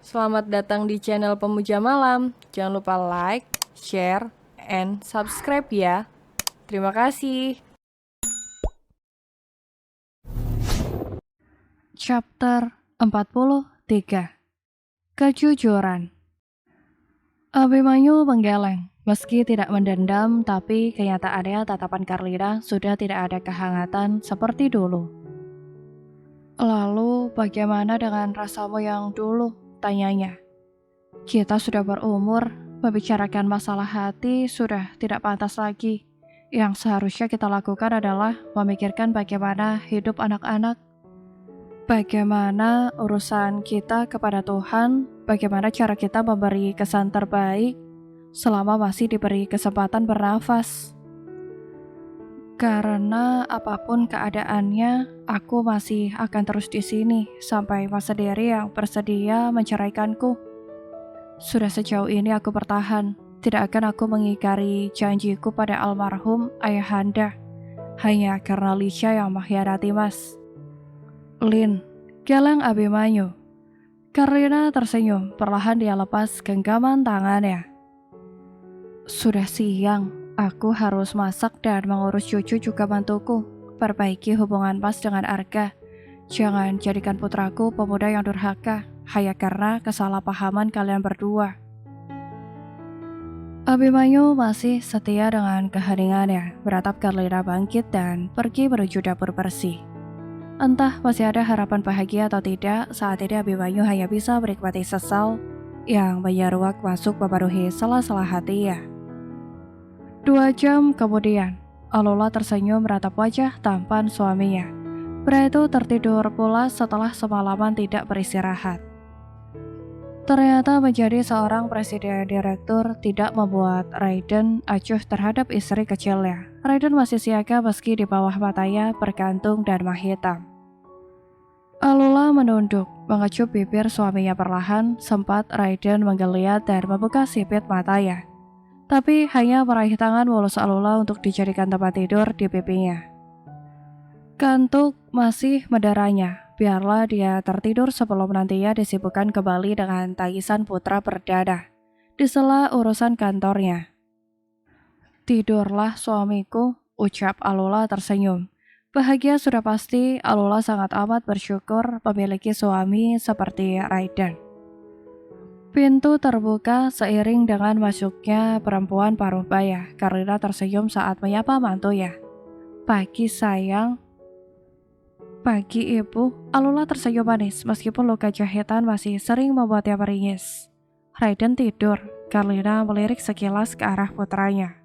Selamat datang di channel Pemuja Malam. Jangan lupa like, share, and subscribe ya. Terima kasih. Chapter 43. Kejujuran. Abimanyu menggeleng. Meski tidak mendendam, tapi kenyataannya tatapan Carlina sudah tidak ada kehangatan seperti dulu. Lalu bagaimana dengan rasamu yang dulu? Tanyanya. Kita sudah berumur, membicarakan masalah hati sudah tidak pantas lagi. Yang seharusnya kita lakukan adalah memikirkan bagaimana hidup anak-anak. Bagaimana urusan kita kepada Tuhan, bagaimana cara kita memberi kesan terbaik selama masih diberi kesempatan bernafas. Karena apapun keadaannya, aku masih akan terus di sini sampai masa diri yang bersedia menceraikanku. Sudah sejauh ini aku bertahan, tidak akan aku mengingkari janjiku pada almarhum ayahanda, hanya karena Lisha yang mengkhianati Mas. Lin, geleng Abimanyu. Carlina tersenyum, perlahan dia lepas genggaman tangannya. Sudah siang, aku harus masak dan mengurus cucu juga mantuku. Perbaiki hubungan Mas dengan Arga. Jangan jadikan putraku pemuda yang durhaka, hanya karena kesalahpahaman kalian berdua. Abimanyu masih setia dengan keheningannya, beratap Carlina bangkit dan pergi menuju dapur bersih. Entah masih ada harapan bahagia atau tidak, saat ini Abimanyu hanya bisa menikmati sesal yang menyeruak masuk memenuhi sela-sela hatinya. 2 jam kemudian, Alula tersenyum meratap wajah tampan suaminya. Pria itu tertidur pula setelah semalaman tidak beristirahat. Ternyata menjadi seorang presiden direktur tidak membuat Raiden acuh terhadap istri kecilnya. Raiden masih siaga meski di bawah matanya bergantung dan menghitam. Alula menunduk, mengecup bibir suaminya perlahan, sempat Raiden menggeliat dan membuka sipit matanya. Tapi hanya meraih tangan mulus Alula untuk dijadikan tempat tidur di pipinya. Kantuk masih mendaranya, biarlah dia tertidur sebelum nantinya disibukkan kembali dengan tangisan putra perdana di sela urusan kantornya. Tidurlah suamiku, ucap Alula tersenyum. Bahagia sudah pasti, Alula sangat amat bersyukur memiliki suami seperti Raiden. Pintu terbuka seiring dengan masuknya perempuan paruh baya. Carlina tersenyum saat menyapa mantunya. Pagi sayang. Pagi ibu. Alula tersenyum manis meskipun luka jahitan masih sering membuatnya meringis. Raiden tidur. Carlina melirik sekilas ke arah putranya.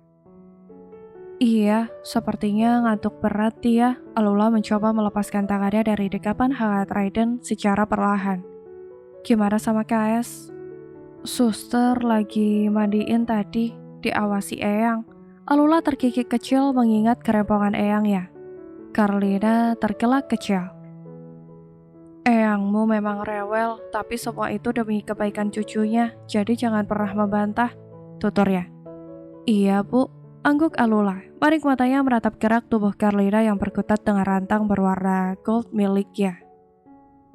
Iya, sepertinya ngantuk berat dia. Alula mencoba melepaskan tangannya dari dekapan hangat Raiden secara perlahan. Gimana sama KS? Suster lagi mandiin tadi, diawasi Eyang. Alula terkikik kecil mengingat kerempongan Eyangnya. Carlina tergelak kecil. Eyangmu memang rewel, tapi semua itu demi kebaikan cucunya, jadi jangan pernah membantah, tuturnya. Iya bu, angguk Alula. Maring matanya meratap gerak tubuh Carlina yang berkutat dengan rantang berwarna gold miliknya.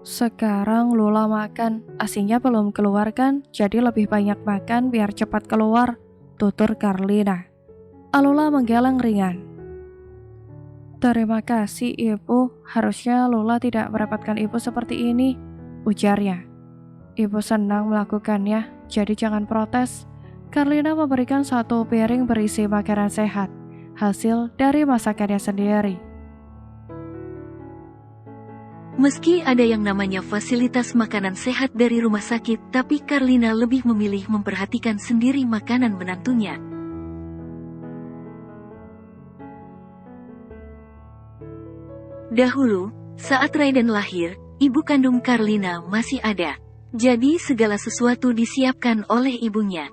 Sekarang Lula makan, asinya belum keluar kan, jadi lebih banyak makan biar cepat keluar, tutur Carlina. Alula menggeleng ringan. Terima kasih ibu, harusnya Lula tidak merepotkan ibu seperti ini, ujarnya. Ibu senang melakukannya, jadi jangan protes. Carlina memberikan 1 piring berisi makanan sehat, hasil dari masakannya sendiri. Meski ada yang namanya fasilitas makanan sehat dari rumah sakit, tapi Carlina lebih memilih memperhatikan sendiri makanan menantunya. Dahulu, saat Raiden lahir, ibu kandung Carlina masih ada. Jadi segala sesuatu disiapkan oleh ibunya.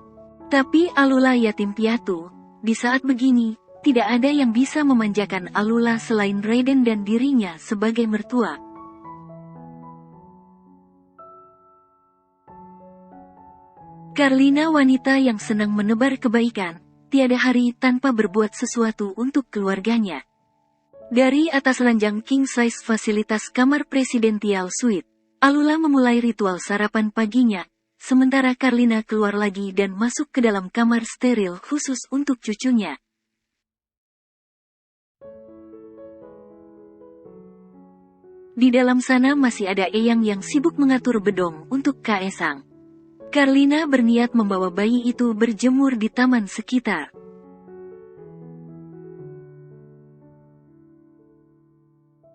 Tapi Alula yatim piatu, di saat begini, tidak ada yang bisa memanjakan Alula selain Raiden dan dirinya sebagai mertua. Carlina wanita yang senang menebar kebaikan, tiada hari tanpa berbuat sesuatu untuk keluarganya. Dari atas ranjang king size fasilitas kamar presidential suite, Alula memulai ritual sarapan paginya, sementara Karlina keluar lagi dan masuk ke dalam kamar steril khusus untuk cucunya. Di dalam sana masih ada Eyang yang sibuk mengatur bedong untuk Kaesang. Karlina berniat membawa bayi itu berjemur di taman sekitar.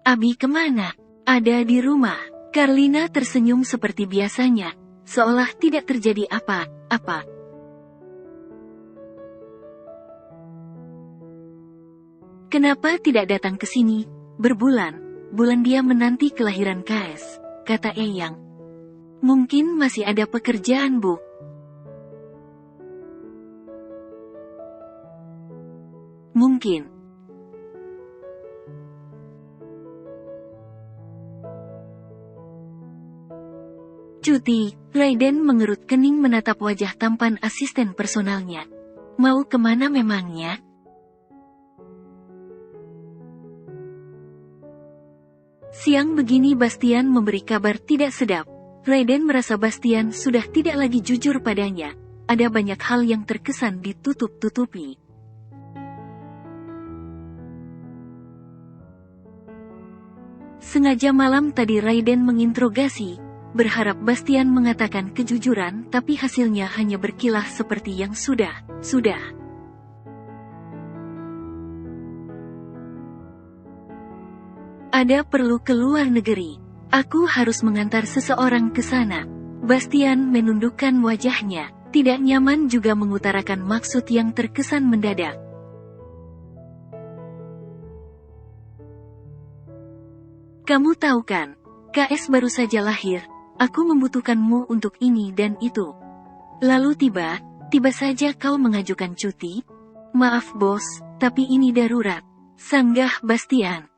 Abi kemana? Ada di rumah. Karlina tersenyum seperti biasanya, seolah tidak terjadi apa-apa. Kenapa tidak datang ke sini? Berbulan-bulan dia menanti kelahiran Kaes, kata Eyang. Mungkin masih ada pekerjaan, Bu. Mungkin. Cuti, Raiden mengerut kening menatap wajah tampan asisten personalnya. Mau kemana memangnya? Siang begini Bastian memberi kabar tidak sedap. Raiden merasa Bastian sudah tidak lagi jujur padanya. Ada banyak hal yang terkesan ditutup-tutupi. Sengaja malam tadi Raiden menginterogasi, berharap Bastian mengatakan kejujuran, tapi hasilnya hanya berkilah seperti yang sudah. Ada perlu ke luar negeri. Aku harus mengantar seseorang ke sana. Bastian menundukkan wajahnya, tidak nyaman juga mengutarakan maksud yang terkesan mendadak. Kamu tahu kan, KS baru saja lahir. Aku membutuhkanmu untuk ini dan itu. Lalu tiba saja kau mengajukan cuti? Maaf bos, tapi ini darurat. Sanggah Bastian.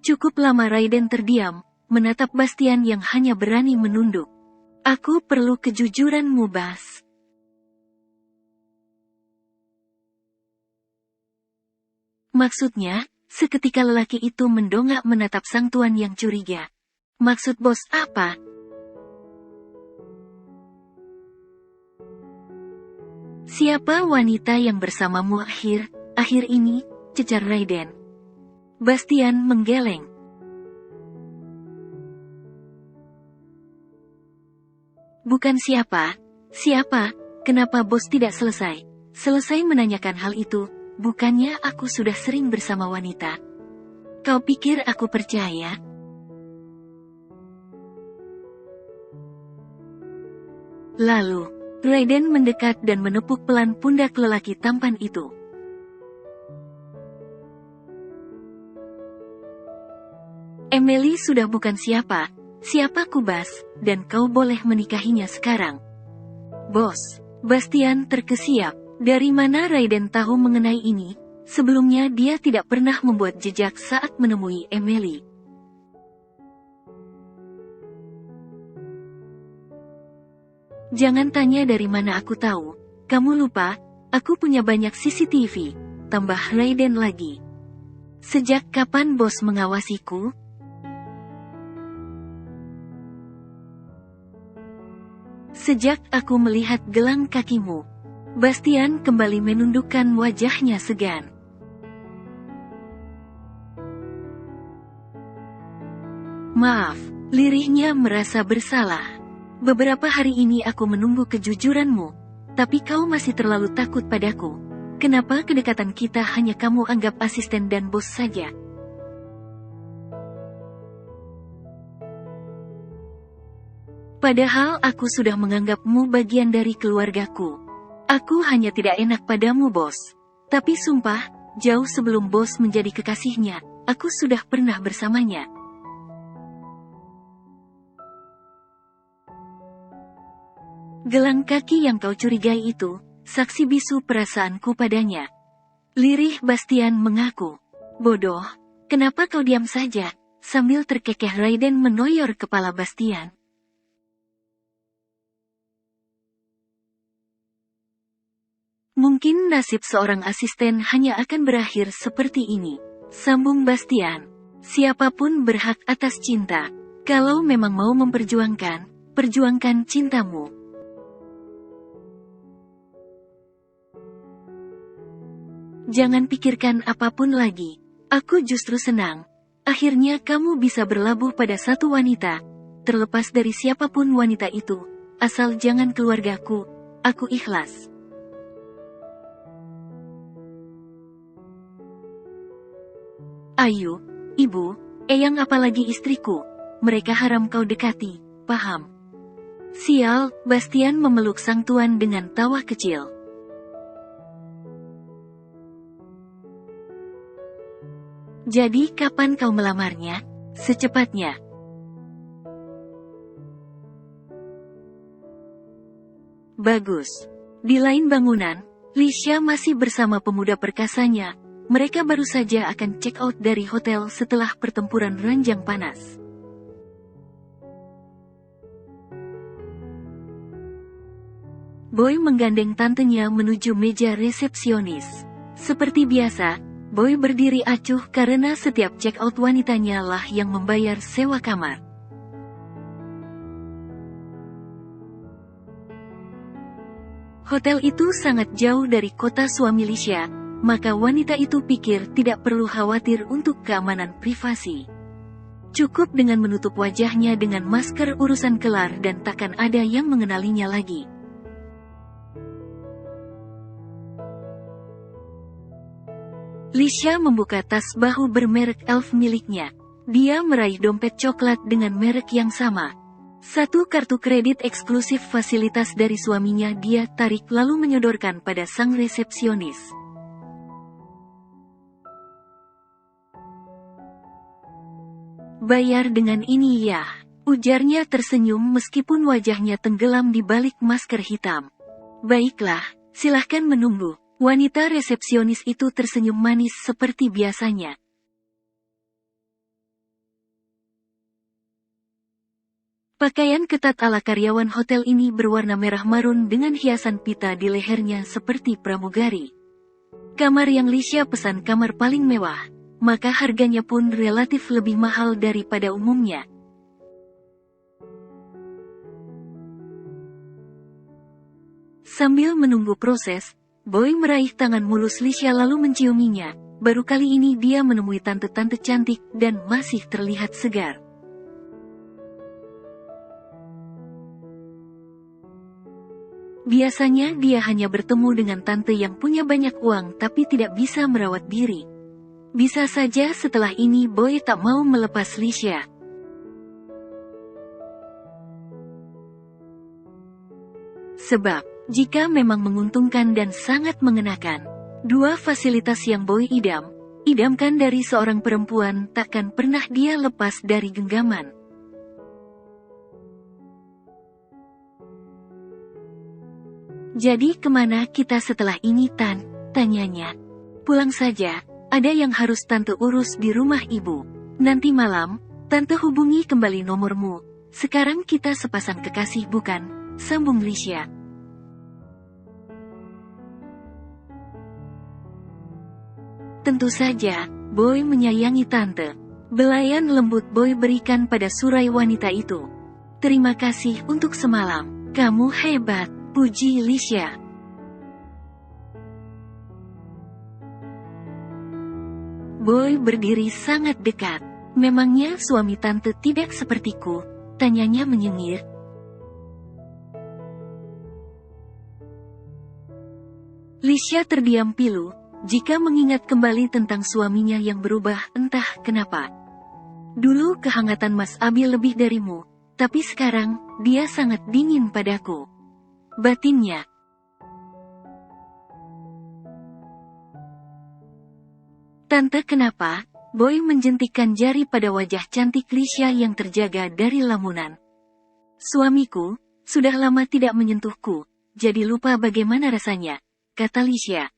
Cukup lama Raiden terdiam, menatap Bastian yang hanya berani menunduk. Aku perlu kejujuranmu, Bas. Maksudnya? Seketika lelaki itu mendongak menatap sang tuan yang curiga. Maksud bos apa? Siapa wanita yang bersamamu akhir ini? Cecar Raiden. Bastian menggeleng. Bukan siapa? Kenapa bos tidak selesai menanyakan hal itu? Bukannya aku sudah sering bersama wanita. Kau pikir aku percaya? Lalu, Raiden mendekat dan menepuk pelan pundak lelaki tampan itu. Emily sudah bukan siapaku Bas, dan kau boleh menikahinya sekarang. Bos, Bastian terkesiap. Dari mana Raiden tahu mengenai ini? Sebelumnya dia tidak pernah membuat jejak saat menemui Emily. Jangan tanya dari mana aku tahu. Kamu lupa, aku punya banyak CCTV. Tambah Raiden lagi. Sejak kapan bos mengawasiku? Sejak aku melihat gelang kakimu. Bastian kembali menundukkan wajahnya segan. Maaf, lirihnya merasa bersalah. Beberapa hari ini aku menunggu kejujuranmu, tapi kau masih terlalu takut padaku. Kenapa kedekatan kita hanya kamu anggap asisten dan bos saja? Padahal aku sudah menganggapmu bagian dari keluargaku. Aku hanya tidak enak padamu bos. Tapi sumpah, jauh sebelum bos menjadi kekasihnya, aku sudah pernah bersamanya. Gelang kaki yang kau curigai itu, saksi bisu perasaanku padanya. Lirih Bastian mengaku. Bodoh, kenapa kau diam saja? Sambil terkekeh Raiden menoyor kepala Bastian. Mungkin nasib seorang asisten hanya akan berakhir seperti ini, sambung Bastian. Siapapun berhak atas cinta. Kalau memang mau memperjuangkan, perjuangkan cintamu. Jangan pikirkan apapun lagi. Aku justru senang. Akhirnya kamu bisa berlabuh pada satu wanita. Terlepas dari siapapun wanita itu, asal jangan keluargaku, aku ikhlas. Ayu, ibu, eyang apalagi istriku, mereka haram kau dekati, paham? Sial, Bastian memeluk sang tuan dengan tawa kecil. Jadi kapan kau melamarnya? Secepatnya. Bagus. Di lain bangunan, Lisha masih bersama pemuda perkasanya. Mereka baru saja akan check out dari hotel setelah pertempuran ranjang panas. Boy menggandeng tantenya menuju meja resepsionis. Seperti biasa, Boy berdiri acuh karena setiap check out wanitanya lah yang membayar sewa kamar. Hotel itu sangat jauh dari kota suami Lisha, maka wanita itu pikir tidak perlu khawatir untuk keamanan privasi. Cukup dengan menutup wajahnya dengan masker urusan kelar dan takkan ada yang mengenalinya lagi. Lisha membuka tas bahu bermerek Elf miliknya. Dia meraih dompet coklat dengan merek yang sama. Satu kartu kredit eksklusif fasilitas dari suaminya dia tarik lalu menyodorkan pada sang resepsionis. Bayar dengan ini ya, ujarnya tersenyum meskipun wajahnya tenggelam di balik masker hitam. Baiklah, silahkan menunggu. Wanita resepsionis itu tersenyum manis seperti biasanya. Pakaian ketat ala karyawan hotel ini berwarna merah marun dengan hiasan pita di lehernya seperti pramugari. Kamar yang Lisha pesan kamar paling mewah, maka harganya pun relatif lebih mahal daripada umumnya. Sambil menunggu proses, Boy meraih tangan mulus Lisha lalu menciuminya. Baru kali ini dia menemui tante-tante cantik dan masih terlihat segar. Biasanya dia hanya bertemu dengan tante yang punya banyak uang tapi tidak bisa merawat diri. Bisa saja setelah ini Boy tak mau melepas Lisha. Sebab, jika memang menguntungkan dan sangat mengenakan, dua fasilitas yang Boy idamkan dari seorang perempuan takkan pernah dia lepas dari genggaman. Jadi kemana kita setelah ini Tan? Tanyanya. Pulang saja, ada yang harus tante urus di rumah ibu. Nanti malam, tante hubungi kembali nomormu. Sekarang kita sepasang kekasih bukan? Sambung Lisha. Tentu saja, Boy menyayangi tante. Belayan lembut Boy berikan pada surai wanita itu. Terima kasih untuk semalam. Kamu hebat, puji Lisha. Boy berdiri sangat dekat. Memangnya suami tante tidak sepertiku? Tanyanya menyengir. Lisha terdiam pilu. Jika mengingat kembali tentang suaminya yang berubah entah kenapa. Dulu kehangatan Mas Abi lebih darimu, tapi sekarang, dia sangat dingin padaku. Batinnya. Tante kenapa? Boy menjentikkan jari pada wajah cantik Lisha yang terjaga dari lamunan. Suamiku, sudah lama tidak menyentuhku, jadi lupa bagaimana rasanya, kata Lisha.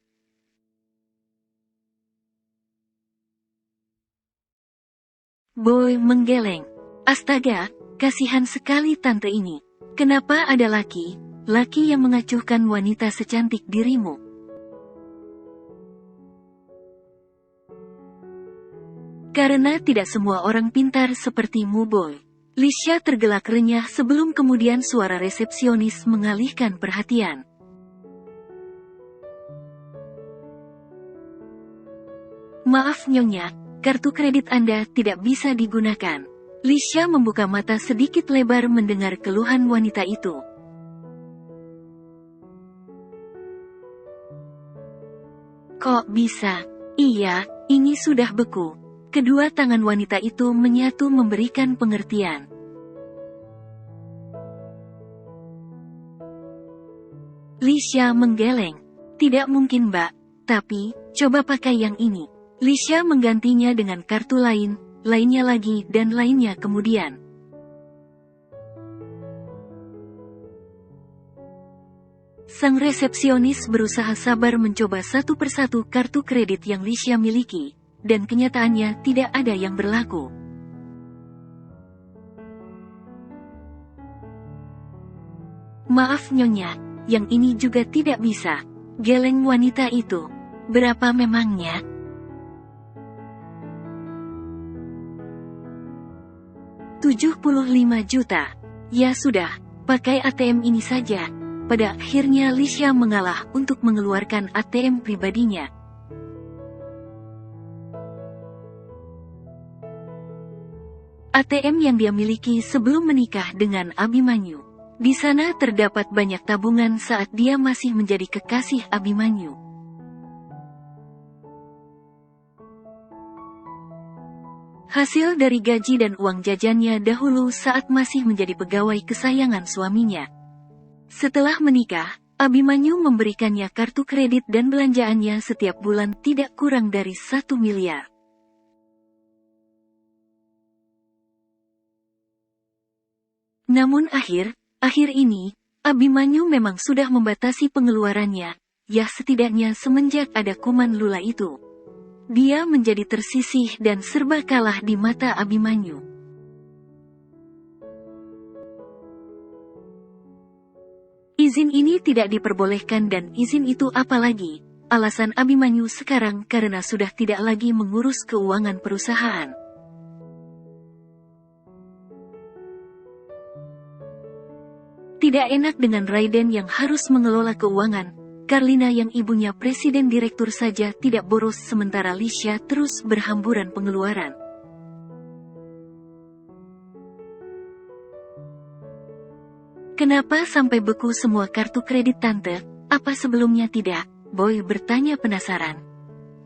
Boy menggeleng. Astaga, kasihan sekali tante ini. Kenapa ada laki yang mengacuhkan wanita secantik dirimu? Karena tidak semua orang pintar sepertimu, Boy. Lisha tergelak renyah sebelum kemudian suara resepsionis mengalihkan perhatian. Maaf Nyonya, kartu kredit Anda tidak bisa digunakan. Lisha membuka mata sedikit lebar mendengar keluhan wanita itu. Kok bisa? Iya, ini sudah beku. Kedua tangan wanita itu menyatu memberikan pengertian. Lisha menggeleng. Tidak mungkin, Mbak. Tapi, coba pakai yang ini. Lisha menggantinya dengan kartu lain, lainnya lagi, dan lainnya kemudian. Sang resepsionis berusaha sabar mencoba satu persatu kartu kredit yang Lisha miliki, dan kenyataannya tidak ada yang berlaku. Maaf Nyonya, yang ini juga tidak bisa. Geleng wanita itu. Berapa memangnya? $75 juta. Ya sudah, pakai ATM ini saja. Pada akhirnya Lisha mengalah untuk mengeluarkan ATM pribadinya. ATM yang dia miliki sebelum menikah dengan Abimanyu. Di sana terdapat banyak tabungan saat dia masih menjadi kekasih Abimanyu. Hasil dari gaji dan uang jajannya dahulu saat masih menjadi pegawai kesayangan suaminya. Setelah menikah, Abimanyu memberikannya kartu kredit dan belanjaannya setiap bulan tidak kurang dari 1 miliar. Namun akhir ini, Abimanyu memang sudah membatasi pengeluarannya, ya setidaknya semenjak ada kuman Lula itu. Dia menjadi tersisih dan serba kalah di mata Abimanyu. Izin ini tidak diperbolehkan dan izin itu apalagi, alasan Abimanyu sekarang karena sudah tidak lagi mengurus keuangan perusahaan. Tidak enak dengan Raiden yang harus mengelola keuangan, Karlina yang ibunya presiden direktur saja tidak boros sementara Lisha terus berhamburan pengeluaran. Kenapa sampai beku semua kartu kredit tante? Apa sebelumnya tidak? Boy bertanya penasaran.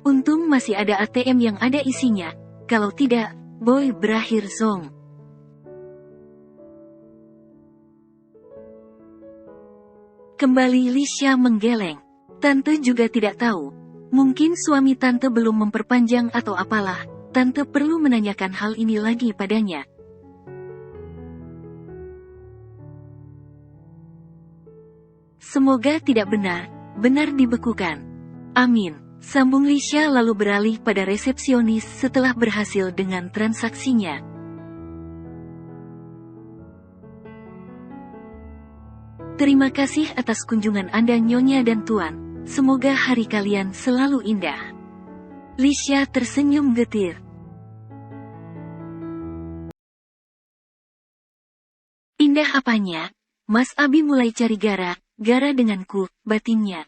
Untung masih ada ATM yang ada isinya. Kalau tidak, Boy berakhir zong. Kembali Lisha menggeleng. Tante juga tidak tahu. Mungkin suami tante belum memperpanjang atau apalah. Tante perlu menanyakan hal ini lagi padanya. Semoga tidak benar dibekukan. Amin. Sambung Lisha lalu beralih pada resepsionis setelah berhasil dengan transaksinya. Terima kasih atas kunjungan Anda Nyonya dan Tuan. Semoga hari kalian selalu indah. Lisha tersenyum getir. Indah apanya? Mas Abi mulai cari gara denganku, batinnya.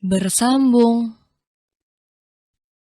Bersambung.